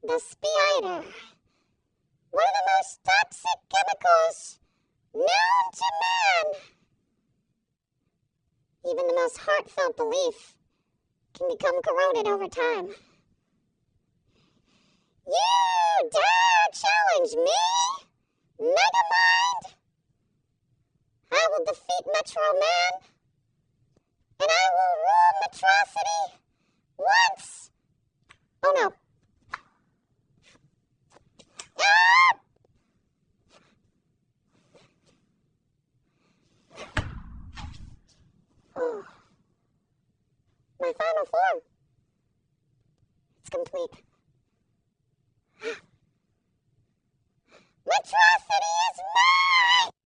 The spider. One of the most toxic chemicals known to man. Even the most heartfelt belief can become corroded over time. You dare challenge me, Megamind? I will defeat Metro Man, and I will rule Metrocity once. Oh no. Ah! Oh. My final form. It's complete.